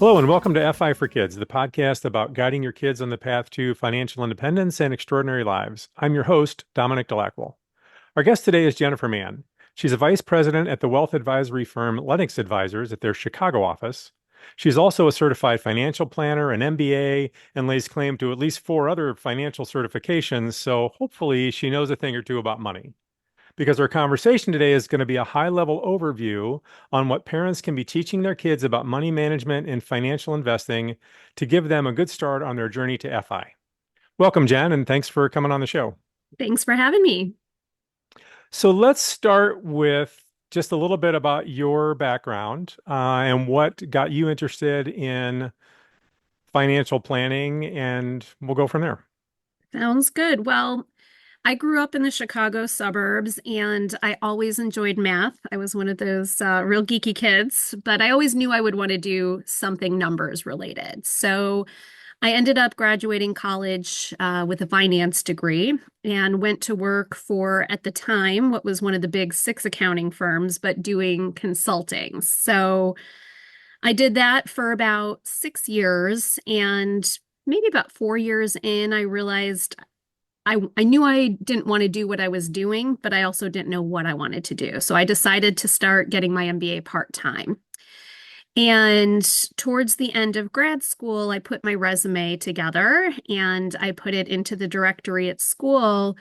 Hello, and welcome to FI for Kids, the podcast about guiding your kids on the path to financial independence and extraordinary lives. I'm your host, Dominic Delacqua. Our guest today is Jennifer Mann. She's a vice president at the wealth advisory firm Lennox Advisors at their Chicago office. She's also a certified financial planner, an MBA, and lays claim to at least four other financial certifications, so hopefully she knows a thing or two about money, because our conversation today is going to be a high-level overview on what parents can be teaching their kids about money management and financial investing to give them a good start on their journey to FI. Welcome, Jen, and thanks for coming on the show. Thanks for having me. So let's start with just a little bit about your background and what got you interested in financial planning, and we'll go from there. Sounds good. Well, I grew up in the Chicago suburbs and I always enjoyed math. I was one of those real geeky kids, but I always knew I would want to do something numbers related. So I ended up graduating college with a finance degree and went to work for, at the time, what was one of the big six accounting firms, but doing consulting. So I did that for about 6 years, and maybe about 4 years in, I realized I knew I didn't want to do what I was doing, but I also didn't know what I wanted to do. So I decided to start getting my MBA part-time. And towards the end of grad school, I put my resume together and I put it into the directory at school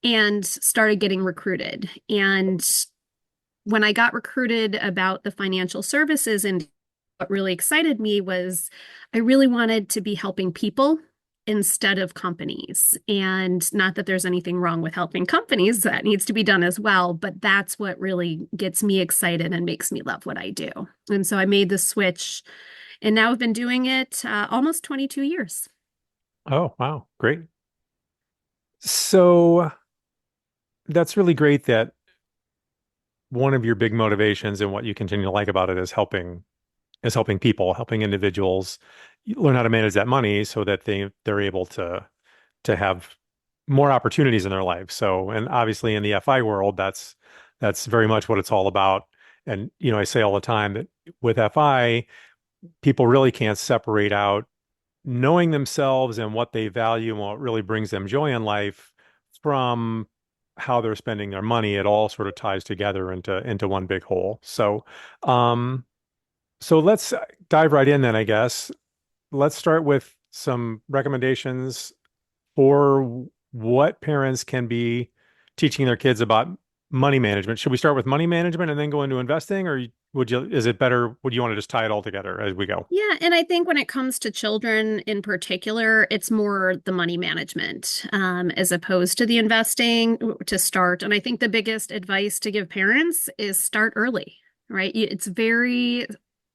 and started getting recruited. And when I got recruited about the financial services, and what really excited me was I really wanted to be helping people instead of companies. And not that there's anything wrong with helping companies, that needs to be done as well, but that's what really gets me excited and makes me love what I do. And so I made the switch, and now I've been doing it almost 22 years. Oh, wow, great. So that's really great that one of your big motivations and what you continue to like about it is helping people, helping individuals learn how to manage that money so that they're able to have more opportunities in their life. So, and obviously in the FI world, that's very much what it's all about. And I say all the time that with FI, people really can't separate out knowing themselves and what they value and what really brings them joy in life from how they're spending their money. It all sort of ties together into one big whole. So let's dive right in then, I guess. Let's start with some recommendations for what parents can be teaching their kids about money management. Should we start with money management and then go into investing, or is it better, would you want to just tie it all together as we go? Yeah, and I think when it comes to children in particular, it's more the money management as opposed to the investing to start. And I think the biggest advice to give parents is start early, right? It's very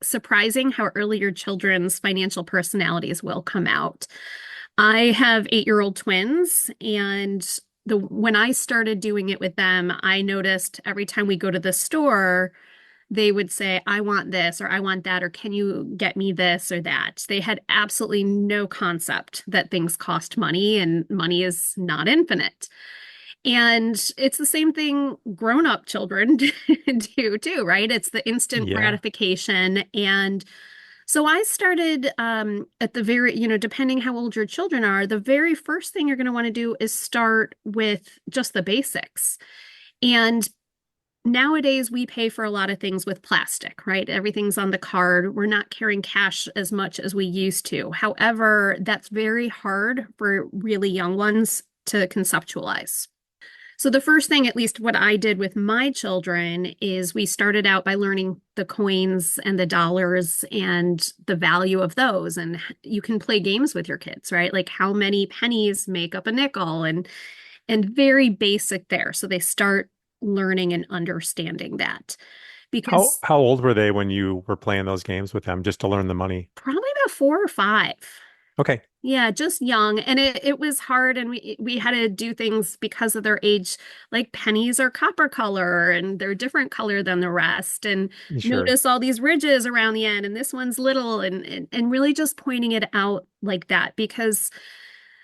surprising how early your children's financial personalities will come out. I have 8-year-old twins, and when I started doing it with them, I noticed every time we go to the store, they would say, I want this, or I want that, or can you get me this or that? They had absolutely no concept that things cost money and money is not infinite. And it's the same thing grown-up children do too, right? It's the instant Yeah. gratification. And so I started at the very, depending how old your children are, the very first thing you're going to want to do is start with just the basics. And nowadays, we pay for a lot of things with plastic, right? Everything's on the card. We're not carrying cash as much as we used to. However, that's very hard for really young ones to conceptualize. So, the first thing, at least what I did with my children, is we started out by learning the coins and the dollars and the value of those. And you can play games with your kids, right? Like how many pennies make up a nickel, and very basic there. So they start learning and understanding that How because how old were they when you were playing those games with them just to learn the money? probably about 4 or 5. Okay. Yeah, just young. And it was hard, and we had to do things because of their age, like pennies are copper color and they're different color than the rest. And Sure. notice all these ridges around the end, and this one's little, and really just pointing it out like that. Because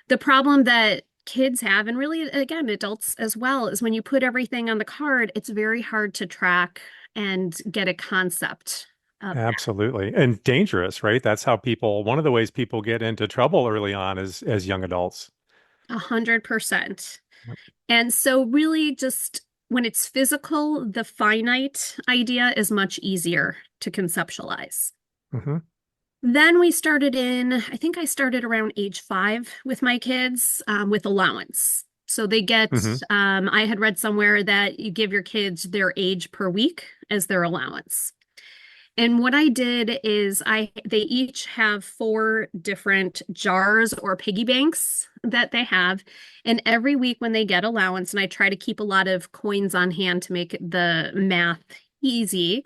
the problem that kids have, and really again adults as well, is when you put everything on the card, it's very hard to track and get a concept Absolutely. And dangerous, right? That's how people, one of the ways people get into trouble early on is as young adults. 100%. Yep. And so, really, just when it's physical, the finite idea is much easier to conceptualize. Hmm. Then we started I think I started around age 5 with my kids with allowance. So they Hmm. I had read somewhere that you give your kids their age per week as their allowance. And what I did is they each have 4 different jars or piggy banks that they have. And every week when they get allowance, and I try to keep a lot of coins on hand to make the math easy,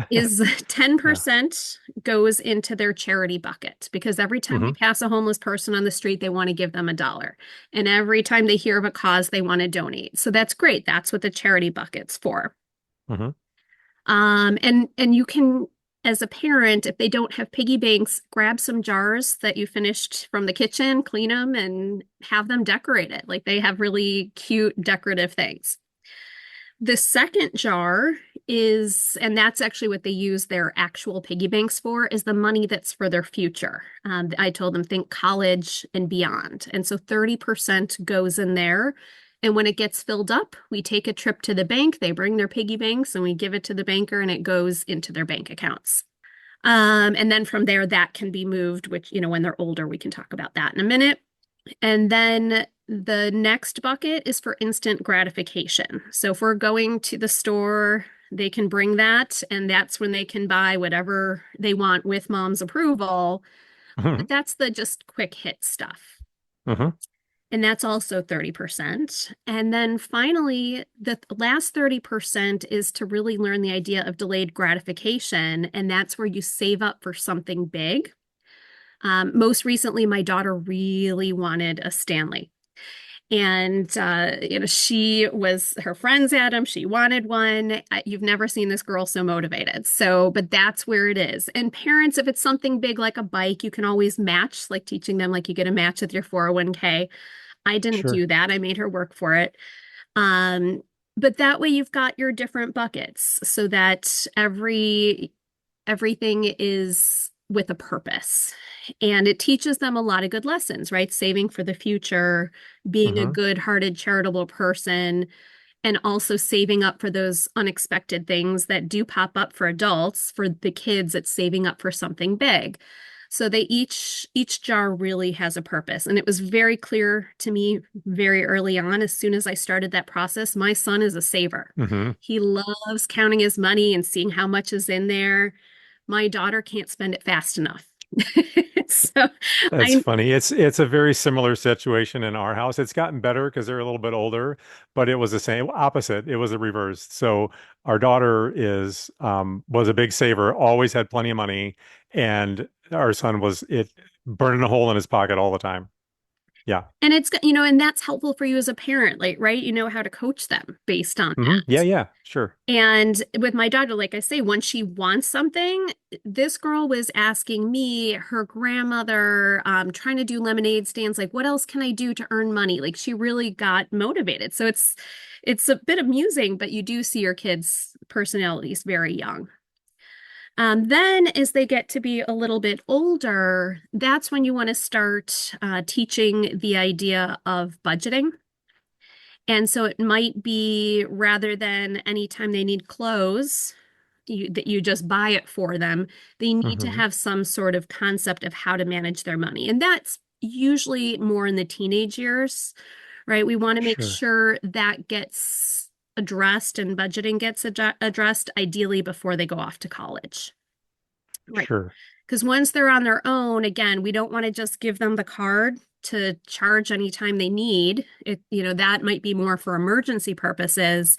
is Yeah. 10% goes into their charity bucket because every time we Hmm. pass a homeless person on the street, they want to give them $1. And every time they hear of a cause, they want to donate. So that's great. That's what the charity bucket's for. Hmm. And you can, as a parent, if they don't have piggy banks, grab some jars that you finished from the kitchen, clean them, and have them decorated. Like they have really cute decorative things. The second jar and that's actually what they use their actual piggy banks for, is the money that's for their future. I told them think college and beyond. And so 30% goes in there. And when it gets filled up, we take a trip to the bank. They bring their piggy banks and we give it to the banker and it goes into their bank accounts. And then from there, that can be moved, which, when they're older, we can talk about that in a minute. And then the next bucket is for instant gratification. So if we're going to the store, they can bring that, and that's when they can buy whatever they want with mom's approval. Hmm. But that's the just quick hit stuff. Hmm. And that's also 30%. And then finally, the last 30% is to really learn the idea of delayed gratification. And that's where you save up for something big. Most recently, my daughter really wanted a Stanley. And, her friends had them. She wanted one. You've never seen this girl so motivated. So, but that's where it is. And parents, if it's something big like a bike, you can always match, like teaching them, like you get a match with your 401k. I didn't Sure. do that. I made her work for it. Um, but that way you've got your different buckets so that everything is with a purpose. And it teaches them a lot of good lessons, right? Saving for the future, being a Hmm. good-hearted, charitable person, and also saving up for those unexpected things that do pop up for adults. For the kids, it's saving up for something big. So they each jar really has a purpose. And it was very clear to me very early on, as soon as I started that process. My son is a saver. Hmm. He loves counting his money and seeing how much is in there. My daughter can't spend it fast enough. So That's I funny. It's a very similar situation in our house. It's gotten better because they're a little bit older, but it was the same opposite. It was the reverse. So our daughter is was a big saver, always had plenty of money, and our son was it burning a hole in his pocket all the time. Yeah. and and that's helpful for you as a parent, like, right? You know how to coach them based on Hmm. Yeah, that. yeah, sure. And with my daughter, like I say, when she wants something, this girl was asking me, her grandmother, trying to do lemonade stands, like, what else can I do to earn money? Like she really got motivated. So it's a bit amusing, but you do see your kids' personalities very young. Then, as they get to be a little bit older, that's when you want to start teaching the idea of budgeting. And so it might be rather than anytime they need clothes, that you just buy it for them, they need to Hmm. have some sort of concept of how to manage their money. And that's usually more in the teenage years, right? We want to make Sure. sure that gets addressed and budgeting gets addressed ideally before they go off to college. Right. Sure. Because once they're on their own, again, we don't want to just give them the card to charge anytime they need. That might be more for emergency purposes,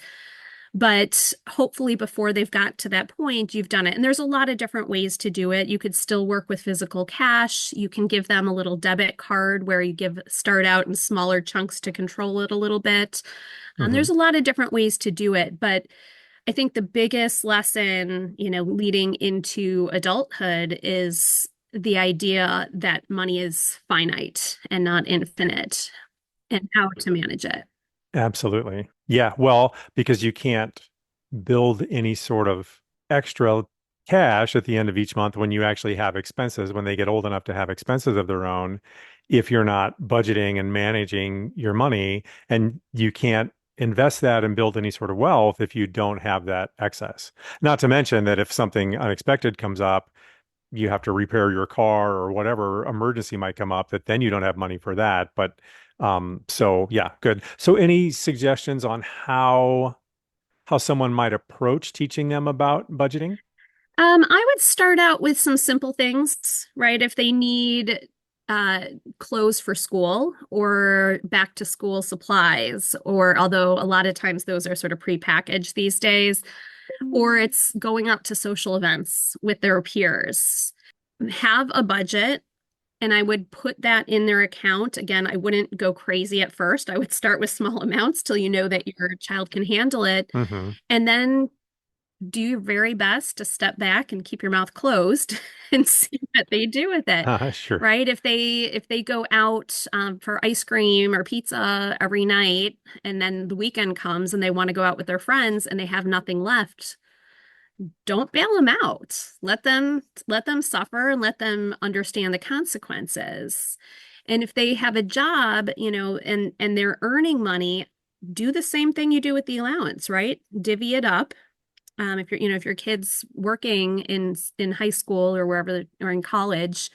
but hopefully before they've got to that point, you've done it. And there's a lot of different ways to do it. You could still work with physical cash. You can give them a little debit card where you start out in smaller chunks to control it a little bit. Hmm. There's a lot of different ways to do it, but I think the biggest lesson, leading into adulthood is the idea that money is finite and not infinite and how to manage it. Absolutely. Yeah. Well, because you can't build any sort of extra. cash at the end of each month when you actually have expenses, when they get old enough to have expenses of their own, if you're not budgeting and managing your money, and you can't invest that and build any sort of wealth if you don't have that excess. Not to mention that if something unexpected comes up, you have to repair your car or whatever emergency might come up, that then you don't have money for that. But so yeah, good. So any suggestions on how someone might approach teaching them about budgeting? I would start out with some simple things, right? If they need uh, clothes for school or back to school supplies, or although a lot of times those are sort of prepackaged these days, or it's going out to social events with their peers. Have a budget, and I would put that in their account. Again, I wouldn't go crazy at first. I would start with small amounts till you know that your child can handle it. Hmm. And then do your very best to step back and keep your mouth closed and see what they do with it. Sure. Right? If they go out for ice cream or pizza every night, and then the weekend comes and they want to go out with their friends and they have nothing left, don't bail them out. Let them suffer and let them understand the consequences. And if they have a job, and they're earning money, do the same thing you do with the allowance, right? Divvy it up. If your kid's working in high school or wherever, or in college,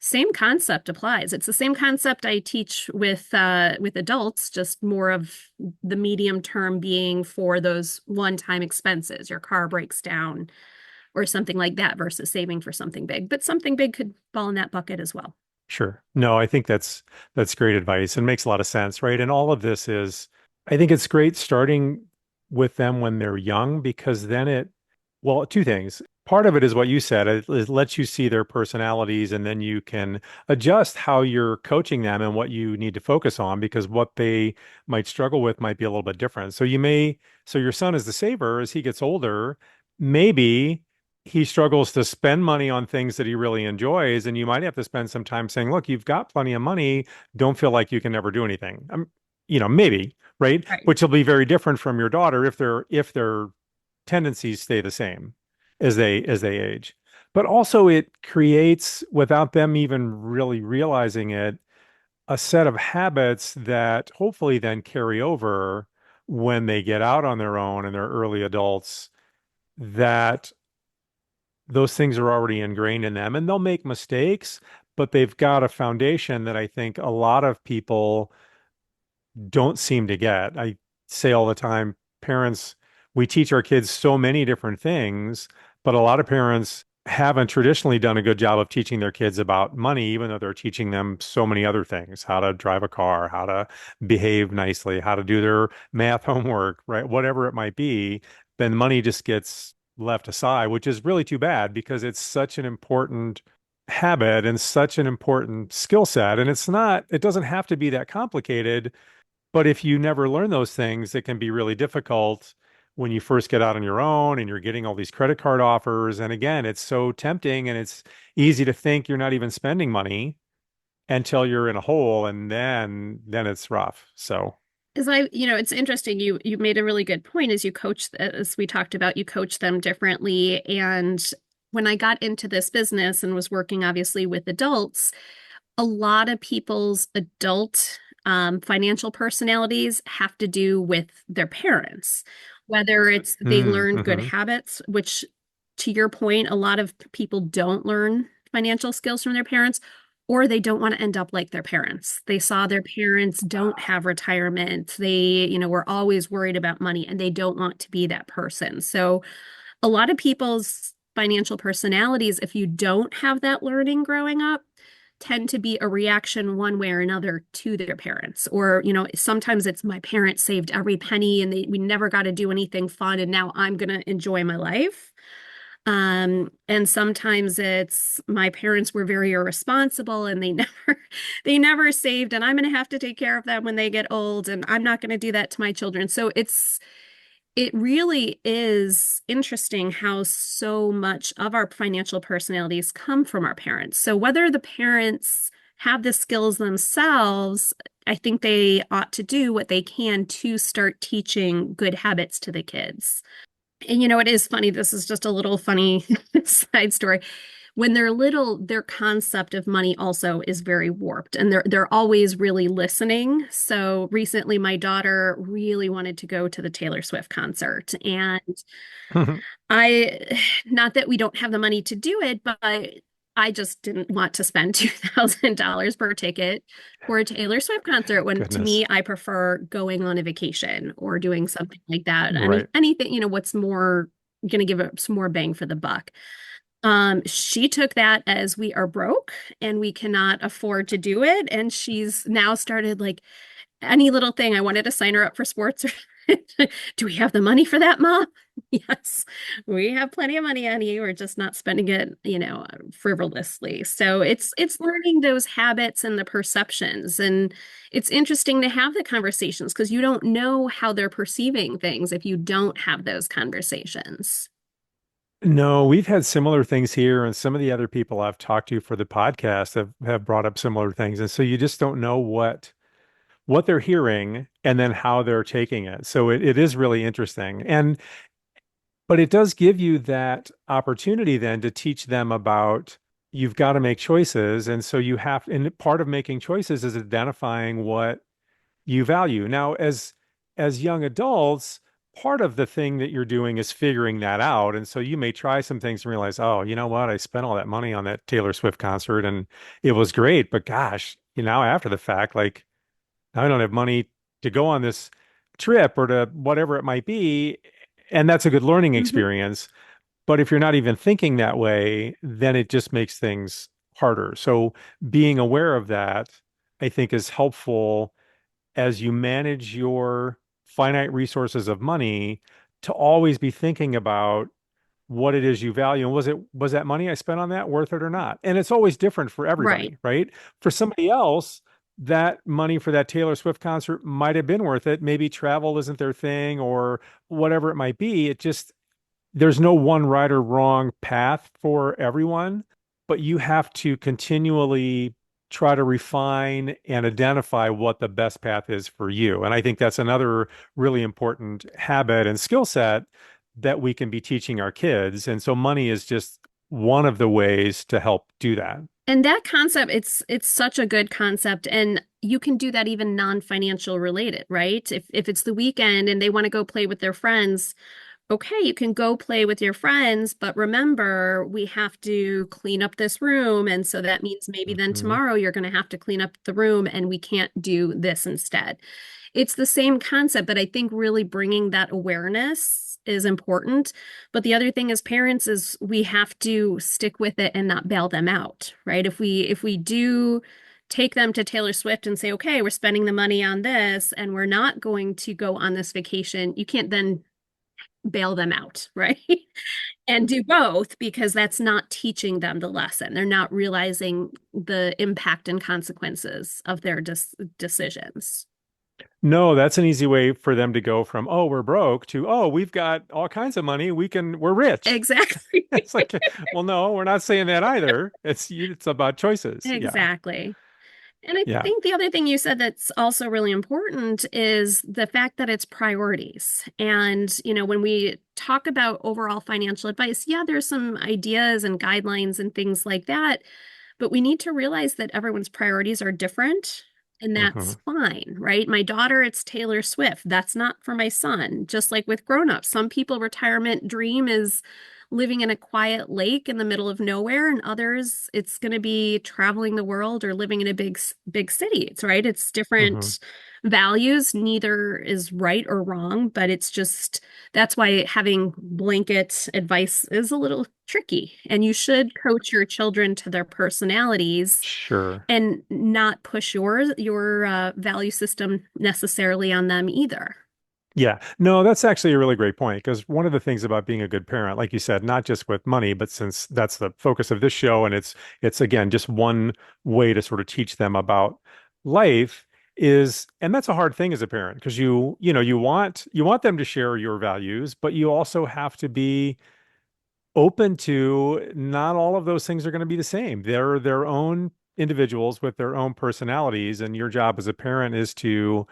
same concept applies. It's the same concept I teach with adults, just more of the medium term being for those one-time expenses. Your car breaks down or something like that versus saving for something big. But something big could fall in that bucket as well. Sure. No, I think that's great advice and makes a lot of sense, right? And all of this is, I think it's great starting with them when they're young, because then well, two things. Part of it is what you said. It lets you see their personalities, and then you can adjust how you're coaching them and what you need to focus on, because what they might struggle with might be a little bit different. So your son is the saver. As he gets older, maybe he struggles to spend money on things that he really enjoys, and you might have to spend some time saying, look, you've got plenty of money, don't feel like you can never do anything. Maybe, right? Right. Which will be very different from your daughter if their tendencies stay the same as they age. But also it creates, without them even really realizing it, a set of habits that hopefully then carry over when they get out on their own and they're early adults, that those things are already ingrained in them, and they'll make mistakes, but they've got a foundation that I think a lot of people don't seem to get. I say all the time, parents, we teach our kids so many different things, but a lot of parents haven't traditionally done a good job of teaching their kids about money, even though they're teaching them so many other things, how to drive a car, how to behave nicely, how to do their math homework, right? Whatever it might be, then money just gets left aside, which is really too bad, because it's such an important habit and such an important skill set. And it doesn't have to be that complicated, but if you never learn those things, it can be really difficult when you first get out on your own and you're getting all these credit card offers. And again, it's so tempting, and it's easy to think you're not even spending money until you're in a hole, and then it's rough. So, It's interesting. You made a really good point as you coach, as we talked about, you coach them differently. And when I got into this business and was working obviously with adults, a lot of people's adult financial personalities have to do with their parents, whether it's they learned good hmm. habits, which to your point, a lot of people don't learn financial skills from their parents, or they don't want to end up like their parents. They saw their parents don't have retirement. They were always worried about money and they don't want to be that person. So a lot of people's financial personalities, if you don't have that learning growing up, tend to be a reaction one way or another to their parents. Or, sometimes it's my parents saved every penny and we never got to do anything fun and now I'm going to enjoy my life. And sometimes it's my parents were very irresponsible and they never saved, and I'm going to have to take care of them when they get old, and I'm not going to do that to my children. So it really is interesting how so much of our financial personalities come from our parents. So whether the parents have the skills themselves, I think they ought to do what they can to start teaching good habits to the kids. And it is funny. This is just a little funny side story. When they're little, their concept of money also is very warped, and they're always really listening. So recently, my daughter really wanted to go to the Taylor Swift concert, and I, not that we don't have the money to do it, but I just didn't want to spend $2,000 per ticket for a Taylor Swift concert when to me, Goodness. I prefer going on a vacation or doing something like that. Right. Anything, what's more going to give us more bang for the buck. She took that as we are broke and we cannot afford to do it. And she's now started like any little thing. I wanted to sign her up for sports. Do we have the money for that, Mom? Yes, we have plenty of money, honey. We're just not spending it, frivolously. So it's learning those habits and the perceptions. And it's interesting to have the conversations because you don't know how they're perceiving things if you don't have those conversations. No, we've had similar things here, and some of the other people I've talked to for the podcast have brought up similar things. And so you just don't know what they're hearing and then how they're taking it. So it is really interesting. But it does give you that opportunity then to teach them about you've got to make choices. And so and part of making choices is identifying what you value. Now, as young adults, part of the thing that you're doing is figuring that out. And so you may try some things and realize, oh, you know what? I spent all that money on that Taylor Swift concert and it was great, but gosh, after the fact, like now I don't have money to go on this trip or to whatever it might be. And that's a good learning Mhm. experience. But if you're not even thinking that way, then it just makes things harder. So being aware of that, I think, is helpful as you manage your finite resources of money to always be thinking about what it is you value and was that money I spent on that worth it or not? And it's always different for Right. everybody, right? For somebody else, that money for that Taylor Swift concert might have been worth it. Maybe travel isn't their thing or whatever it might be. It just there's no one right or wrong path for everyone, but you have to continually try to refine and identify what the best path is for you. And I think that's another really important habit and skill set that we can be teaching our kids. And so money is just one of the ways to help do that. And that concept, it's such a good concept, and you can do that even non-financial related, right? If it's the weekend and they want to go play with their friends, okay, you can go play with your friends, but remember, we have to clean up this room. And so that means maybe then Mhm. tomorrow you're going to have to clean up the room and we can't do this instead. It's the same concept, but I think really bringing that awareness is important. But the other thing as parents is we have to stick with it and not bail them out, right? If we do take them to Taylor Swift and say, okay, we're spending the money on this and we're not going to go on this vacation, you can't then bail them out, right? And do both because that's not teaching them the lesson. They're not realizing the impact and consequences of their decisions. No, that's an easy way for them to go from, oh, we're broke to, oh, we've got all kinds of money. We're rich. Exactly. It's like, well, no, we're not saying that either. It's about choices. Yeah. Exactly. And I Yeah. think the other thing you said that's also really important is the fact that it's priorities. And, when we talk about overall financial advice, yeah, there's some ideas and guidelines and things like that. But we need to realize that everyone's priorities are different, and Hmm. that's fine, right? My daughter, it's Taylor Swift. That's not for my son. Just like with grown-ups, some people retirement dream is living in a quiet lake in the middle of nowhere, and others it's going to be traveling the world or living in a big city. It's right. It's Hmm. different values. Neither is right or wrong, but it's just that's why having blanket advice is a little tricky. And you should coach your children to their personalities Sure. and not push your value system necessarily on them either. Yeah. No, that's actually a really great point because one of the things about being a good parent, like you said, not just with money, but since that's the focus of this show and it's again just one way to sort of teach them about life is, and that's a hard thing as a parent because you want them to share your values, but you also have to be open to not all of those things are going to be the same. They're their own individuals with their own personalities, and your job as a parent is to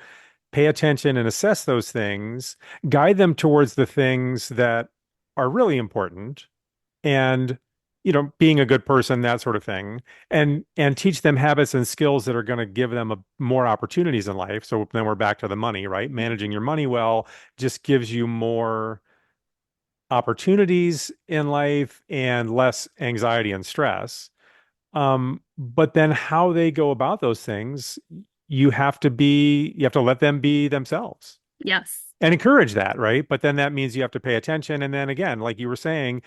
pay attention and assess those things, guide them towards the things that are really important, and being a good person, that sort of thing, and teach them habits and skills that are going to give them more opportunities in life. So then we're back to the money, right? Managing your money well just gives you more opportunities in life and less anxiety and stress. But then how they go about those things, you have to let them be themselves Yes, and encourage that, right? But then that means you have to pay attention. And then again, like you were saying,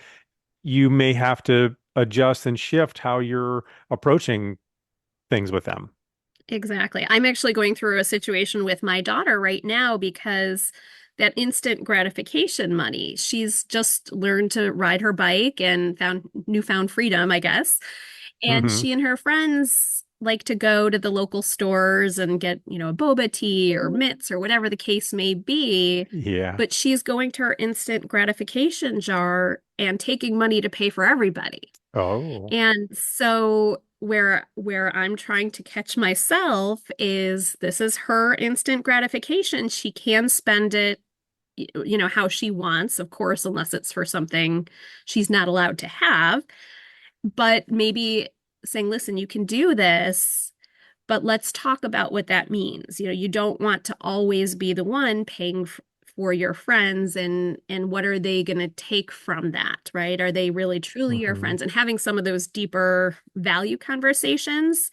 you may have to adjust and shift how you're approaching things with them. exactly. I'm actually going through a situation with my daughter right now because that instant gratification money, she's just learned to ride her bike and found newfound freedom, I guess. And Hmm. she and her friends like to go to the local stores and get, a boba tea or mitts or whatever the case may be. Yeah. But she's going to her instant gratification jar and taking money to pay for everybody. Oh. And so where I'm trying to catch myself is this is her instant gratification. She can spend it, how she wants, of course, unless it's for something she's not allowed to have. But maybe saying, listen, you can do this, but let's talk about what that means. You don't want to always be the one paying for your friends, and what are they going to take from that, right? Are they really truly your Hmm. friends? And having some of those deeper value conversations,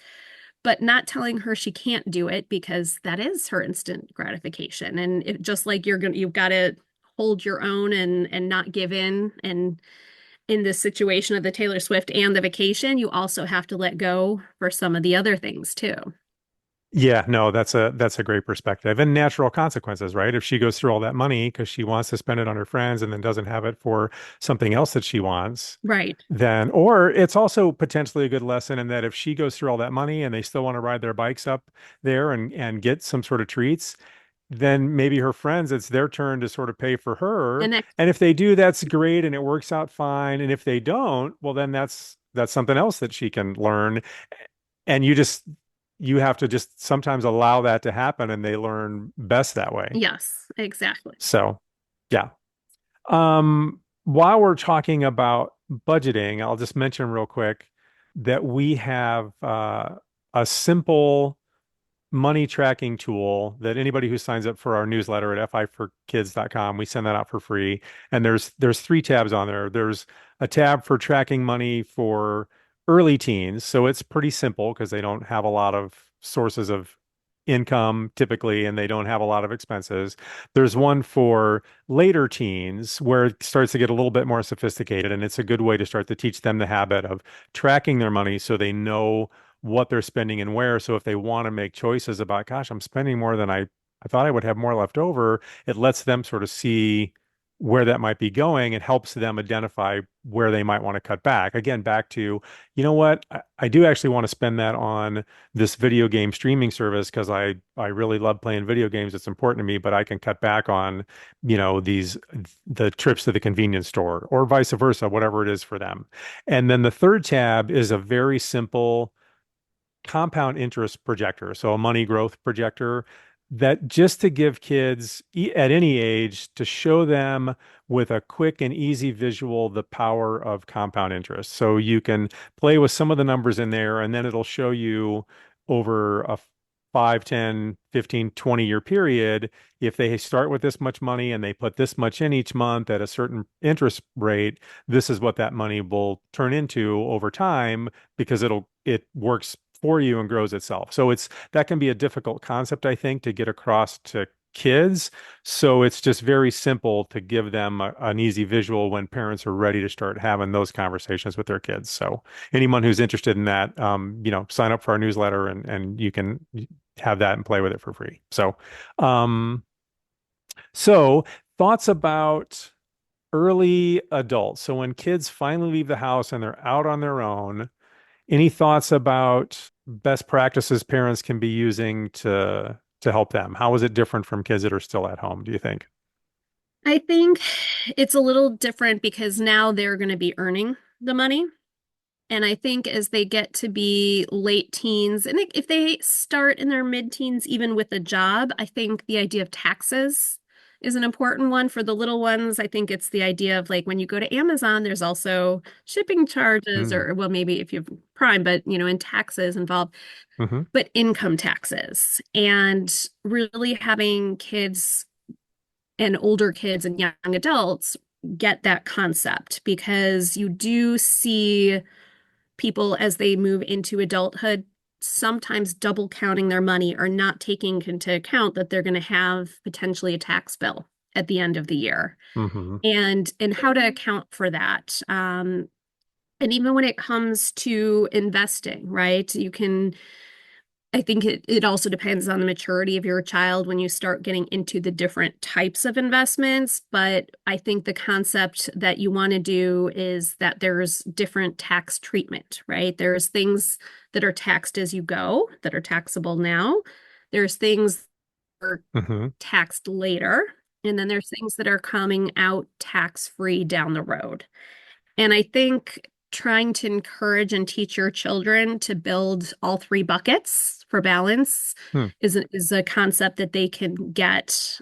but not telling her she can't do it because that is her instant gratification. And just like you've got to hold your own and not give in. And in this situation of the Taylor Swift and the vacation, you also have to let go for some of the other things too. Yeah, no, that's a great perspective. And natural consequences, right? If she goes through all that money because she wants to spend it on her friends and then doesn't have it for something else that she wants, Right. then, or it's also potentially a good lesson in that if she goes through all that money and they still want to ride their bikes up there and get some sort of treats, then maybe her friends, it's their turn to sort of pay for her. And that, And if they do, that's great and it works out fine. And if they don't, well, then that's something else that she can learn. And you have to just sometimes allow that to happen and they learn best that way. yes, exactly. So, yeah. While we're talking about budgeting, I'll just mention real quick that we have a simple money tracking tool that anybody who signs up for our newsletter at fiforkids.com, we send that out for free. And there's three tabs on there. There's a tab for tracking money for early teens. So it's pretty simple because they don't have a lot of sources of income typically, and they don't have a lot of expenses. There's one for later teens where it starts to get a little bit more sophisticated, and it's a good way to start to teach them the habit of tracking their money so they know what they're spending and where. So if they want to make choices about, gosh, I'm spending more than I thought I would have more left over, it lets them sort of see where that might be going. It helps them identify where they might want to cut back. Again, back to, you know what, I do actually want to spend that on this video game streaming service because I really love playing video games. It's important to me, but I can cut back on, the trips to the convenience store or vice versa, whatever it is for them. And then the third tab is a very simple compound interest projector, so a money growth projector that just to give kids at any age to show them with a quick and easy visual the power of compound interest. So you can play with some of the numbers in there and then it'll show you over a 5, 10, 15, 20-year period, if they start with this much money and they put this much in each month at a certain interest rate, this is what that money will turn into over time because it works for you and grows itself. So that can be a difficult concept, I think, to get across to kids. So it's just very simple to give them an easy visual when parents are ready to start having those conversations with their kids. So anyone who's interested in that, sign up for our newsletter and you can have that and play with it for free. Um, so thoughts about early adults. So when kids finally leave the house and they're out on their own, any thoughts about best practices parents can be using to help them? How is it different from kids that are still at home, do you think? I think it's a little different because now they're going to be earning the money. And I think as they get to be late teens, and if they start in their mid-teens, even with a job, I think the idea of taxes is an important one for the little ones. I think it's the idea of like when you go to Amazon, there's also shipping charges Mm. or well, maybe if you have Prime, but and taxes involved, Hmm. but income taxes and really having kids and older kids and young adults get that concept because you do see people as they move into adulthood sometimes double counting their money or not taking into account that they're going to have potentially a tax bill at the end of the year Hmm. and how to account for that. And even when it comes to investing, right? I think it also depends on the maturity of your child when you start getting into the different types of investments. But I think the concept that you want to do is that there's different tax treatment, right? There's things that are taxed as you go that are taxable now. There's things that are Hmm. taxed later. And then there's things that are coming out tax free down the road. And I think trying to encourage and teach your children to build all three buckets for balance Hmm. is a concept that they can get.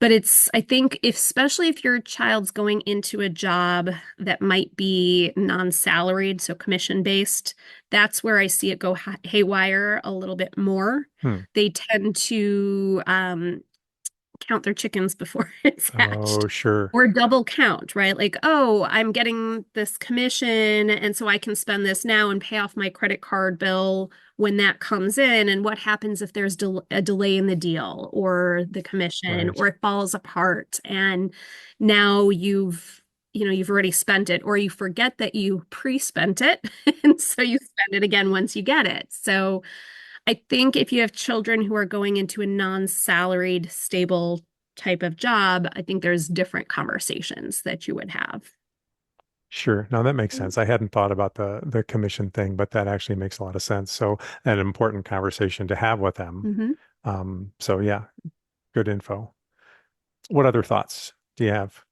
But I think, especially if your child's going into a job that might be non-salaried, so commission-based, that's where I see it go haywire a little bit more. Hmm. They tend to count their chickens before it's hatched Oh, sure. or double count, right? Like, oh, I'm getting this commission, and so I can spend this now and pay off my credit card bill when that comes in. And what happens if there's a delay in the deal or the commission Right. or it falls apart and now you've already spent it or you forget that you pre-spent it and so you spend it again once you get it. So I think if you have children who are going into a non-salaried, stable type of job, I think there's different conversations that you would have. Sure. No, that makes sense. I hadn't thought about the commission thing, but that actually makes a lot of sense. So an important conversation to have with them. Hmm. So yeah, good info. What other thoughts do you have?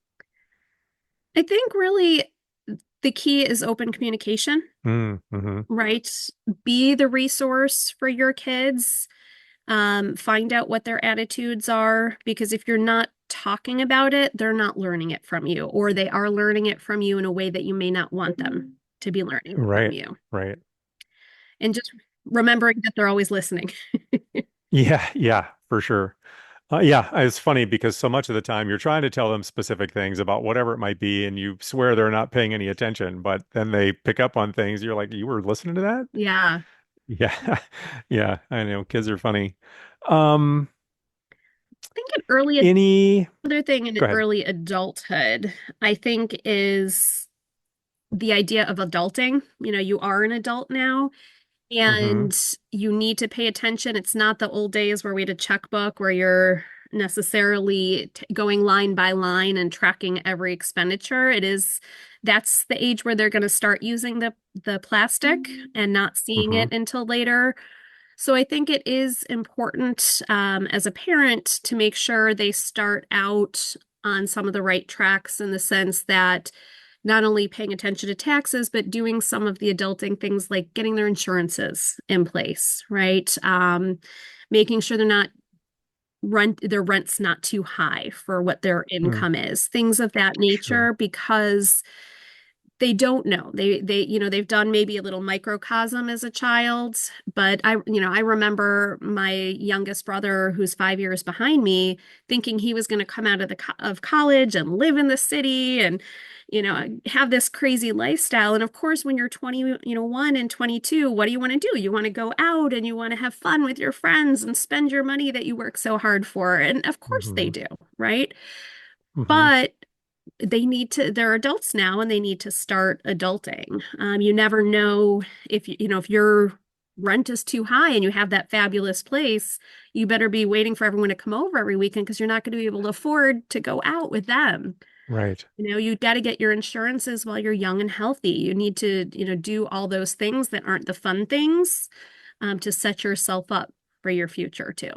I think really the key is open communication, Mm-hmm. right? Be the resource for your kids. Find out what their attitudes are, because if you're not talking about it, they're not learning it from you, or they are learning it from you in a way that you may not want them to be learning from Right. you. Right. And just remembering that they're always listening. Yeah. Yeah, for sure. Yeah, it's funny because so much of the time you're trying to tell them specific things about whatever it might be, and you swear they're not paying any attention, but then they pick up on things. You're like, you were listening to that? Yeah. Yeah. Yeah, I know. Kids are funny. Um, I think an early any, other thing in go ahead. early adulthood, I think is the idea of adulting. You are an adult now Mm-hmm. and you need to pay attention. It's not the old days where we had a checkbook where you're necessarily going line by line and tracking every expenditure. That's the age where they're going to start using the plastic and not seeing Mm-hmm. it until later. So I think it is important as a parent to make sure they start out on some of the right tracks in the sense that not only paying attention to taxes, but doing some of the adulting things like getting their insurances in place, right? Making sure their rent's not too high for what their Mm, income is, things of that sure. nature, because they don't know. They've done maybe a little microcosm as a child, but I remember my youngest brother, who's 5 years behind me, thinking he was going to come out of college and live in the city and, have this crazy lifestyle. And of course, when you're 21 and 22, what do you want to do? You want to go out and you want to have fun with your friends and spend your money that you work so hard for. And of course they Mm-hmm. do, right? Mm-hmm. But they're adults now and they need to start adulting. You never know if your rent is too high and you have that fabulous place, you better be waiting for everyone to come over every weekend because you're not going to be able to afford to go out with them. Right. You got to get your insurances while you're young and healthy. You need to, do all those things that aren't the fun things, to set yourself up for your future too.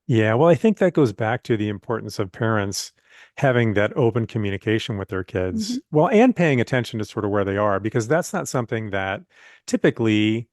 Yeah, well, I think that goes back to the importance of parents having that open communication with their Hmm. kids. Well, and paying attention to sort of where they are, because that's not something that typically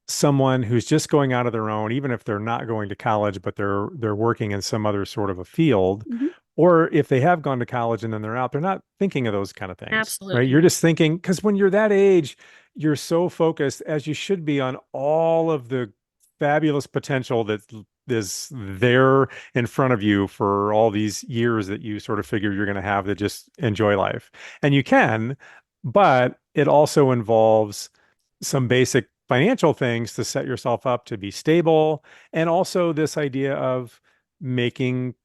someone who's just going out of their own, even if they're not going to college, but they're working in some other sort of a field, Hmm. or if they have gone to college and then they're out, they're not thinking of those kind of things, right? Absolutely. You're just thinking, because when you're that age, you're so focused, as you should be, on all of the fabulous potential that is there in front of you for all these years that you sort of figure you're going to have to just enjoy life. And you can, but it also involves some basic financial things to set yourself up to be stable. And also this idea of making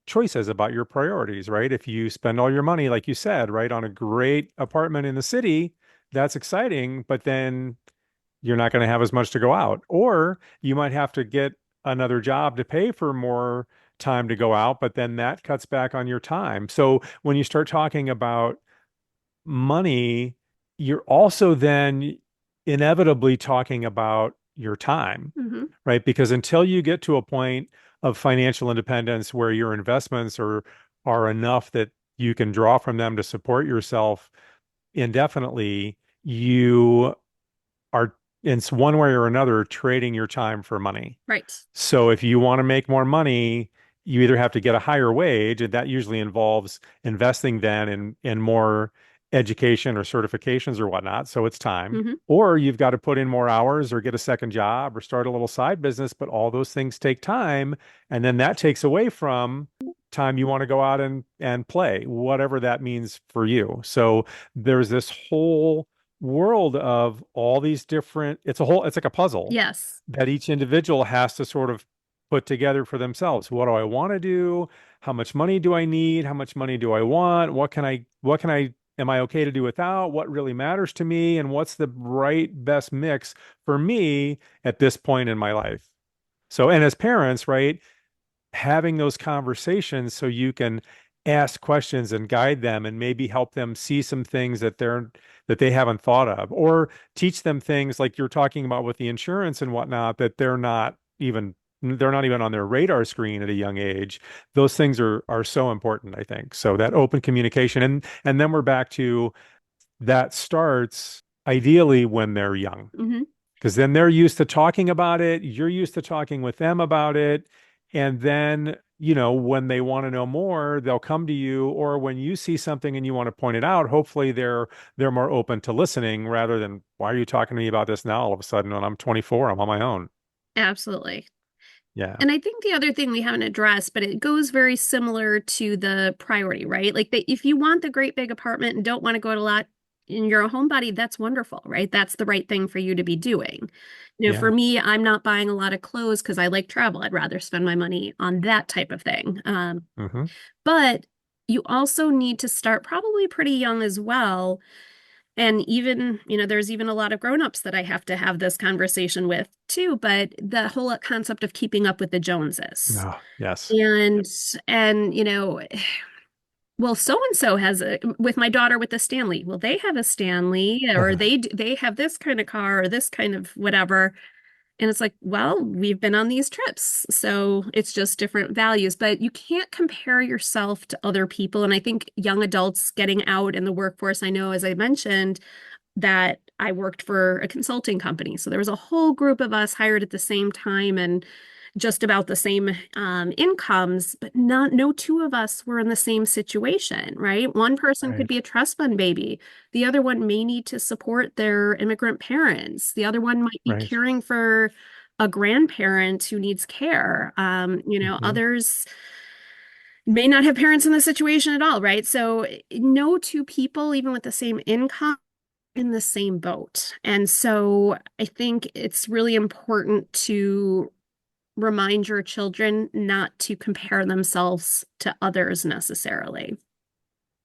choices about your priorities, right? If you spend all your money, like you said, right, on a great apartment in the city, that's exciting, but then you're not going to have as much to go out. Or you might have to get another job to pay for more time to go out, but then that cuts back on your time. So when you start talking about money, you're also then inevitably talking about your time, Hmm. right? Because until you get to a point of financial independence where your investments are enough that you can draw from them to support yourself indefinitely, you are in one way or another trading your time for money. Right. So if you want to make more money, you either have to get a higher wage, and that usually involves investing then in more education or certifications or whatnot. So it's time. Hmm. Or you've got to put in more hours or get a second job or start a little side business, but all those things take time. And then that takes away from time you want to go out and play, whatever that means for you. So there's this whole world of all these different, it's like a puzzle Yes. that each individual has to sort of put together for themselves. What do I want to do? How much money do I need? How much money do I want? Am I okay to do without? What really matters to me? And what's the right best mix for me at this point in my life? So, and as parents, right, having those conversations so you can ask questions and guide them and maybe help them see some things that they haven't thought of, or teach them things like you're talking about with the insurance and whatnot that they're not even on their radar screen at a young age. Those things are so important, I think. So that open communication, and then we're back to that starts ideally when they're young, Hmm. because then they're used to talking about it. You're used to talking with them about it. And then, when they want to know more, they'll come to you, or when you see something and you want to point it out, hopefully they're more open to listening rather than, why are you talking to me about this now all of a sudden when I'm 24, I'm on my own. Absolutely. Yeah. And I think the other thing we haven't addressed, but it goes very similar to the priority, right? Like if you want the great big apartment and don't want to go to a lot and you're a homebody, that's wonderful, right? That's the right thing for you to be doing. For Yeah. me, I'm not buying a lot of clothes because I like travel. I'd rather spend my money on that type of thing. Hmm. But you also need to start probably pretty young as well. And even, there's even a lot of grown-ups that I have to have this conversation with too, but the whole concept of keeping up with the Joneses. No. Yes. And and well, so and so has a with my daughter with the Stanley. Well, they have a Stanley, or they have this kind of car or this kind of whatever. And it's like, well, we've been on these trips, so it's just different values. But you can't compare yourself to other people. And I think young adults getting out in the workforce, I know, as I mentioned, that I worked for a consulting company. So there was a whole group of us hired at the same time and just about the same incomes, but no two of us were in the same situation, right? One person could Right. be a trust fund baby. The other one may need to support their immigrant parents. The other one might be Right. caring for a grandparent who needs care. Hmm. Others may not have parents in the situation at all, right? So no two people, even with the same income, in the same boat. And so I think it's really important to remind your children not to compare themselves to others necessarily.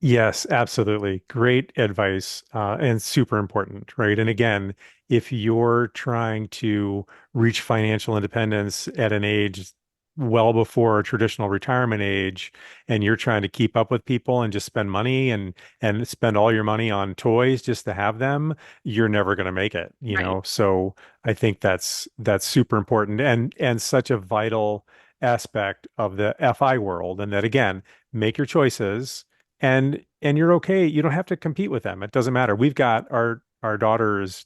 Yes, absolutely. Great advice, and super important, right? And again, if you're trying to reach financial independence at an age well before a traditional retirement age, and you're trying to keep up with people and just spend money and spend all your money on toys just to have them, you're never going to make it, Right. So I think that's super important and such a vital aspect of the FI world. And that again, make your choices and you're okay. You don't have to compete with them. It doesn't matter. We've got our daughters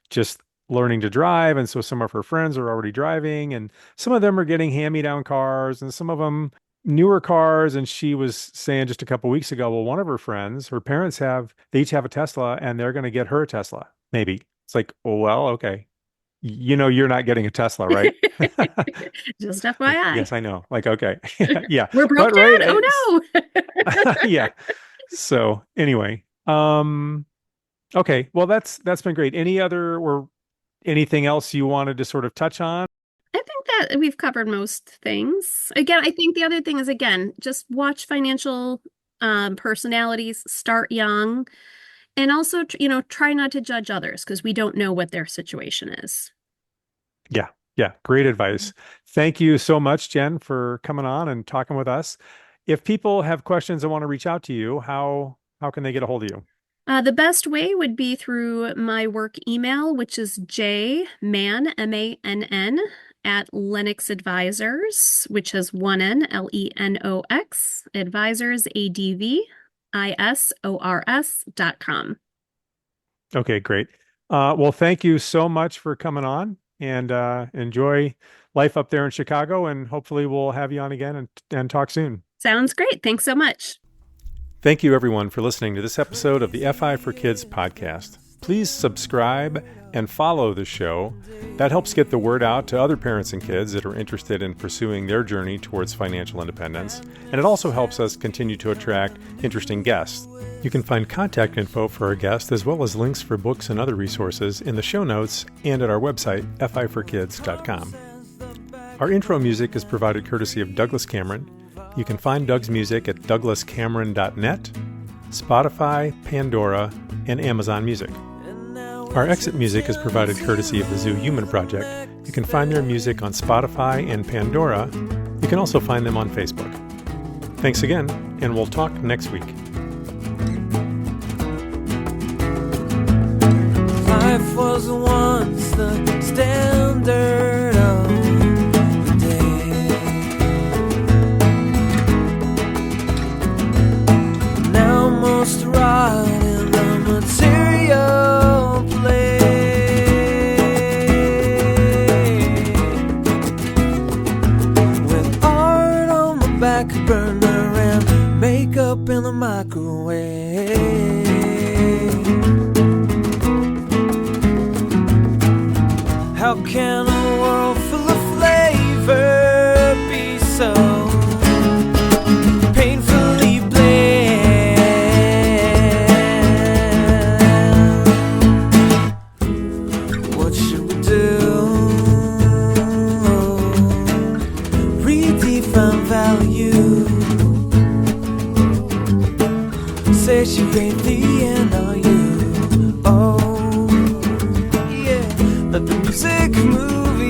just learning to drive. And so some of her friends are already driving, and some of them are getting hand-me-down cars, and some of them newer cars. And she was saying just a couple weeks ago, well, one of her friends, her parents they each have a Tesla, and they're going to get her a Tesla, maybe. It's like, oh, well, okay. You're not getting a Tesla, right? Just Like, FYI. yes, I know. Like, okay. Yeah. We're broke, But right. Dad? Oh no. Yeah. So anyway, okay. Well, that's been great. Any other or anything else you wanted to sort of touch on? I think that we've covered most things. Again, I think the other thing is, again, just watch financial personalities, start young, and also, try not to judge others because we don't know what their situation is. Yeah. Yeah. Great advice. Thank you so much, Jen, for coming on and talking with us. If people have questions and want to reach out to you, how can they get a hold of you? The best way would be through my work email, which is jmann, Mann, at Lennox Advisors, which has one N, Lenox, advisors, ADVISORS.com. Okay, great. Well, thank you so much for coming on, and enjoy life up there in Chicago. And hopefully we'll have you on again and talk soon. Sounds great. Thanks so much. Thank you, everyone, for listening to this episode of the FI for Kids podcast. Please subscribe and follow the show. That helps get the word out to other parents and kids that are interested in pursuing their journey towards financial independence. And it also helps us continue to attract interesting guests. You can find contact info for our guests, as well as links for books and other resources, in the show notes and at our website, fiforkids.com. Our intro music is provided courtesy of Douglas Cameron. You can find Doug's music at douglascameron.net, Spotify, Pandora, and Amazon Music. Our exit music is provided courtesy of the Zoo Human Project. You can find their music on Spotify and Pandora. You can also find them on Facebook. Thanks again, and we'll talk next week. Life was once the standard of the day. Now most rot in the material plane. With art on the back burner and makeup in the microwave. How can a world full of flavor be so painfully bland? What should we do? Redefine value. Satiate the end of you. Oh, let the music move you.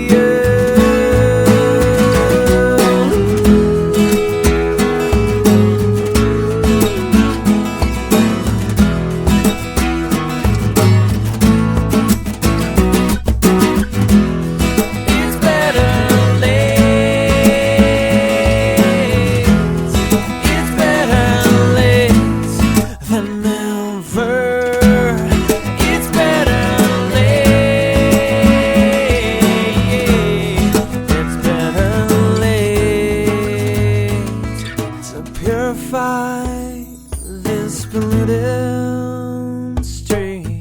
It's better late. It's better late than never. It's better late. It's better late to purify this polluted stream.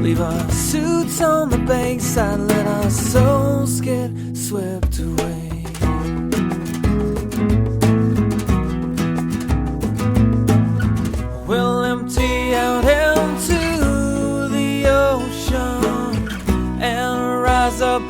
Leave our suits on the bankside, let our souls get swept away. We'll empty out into the ocean and rise up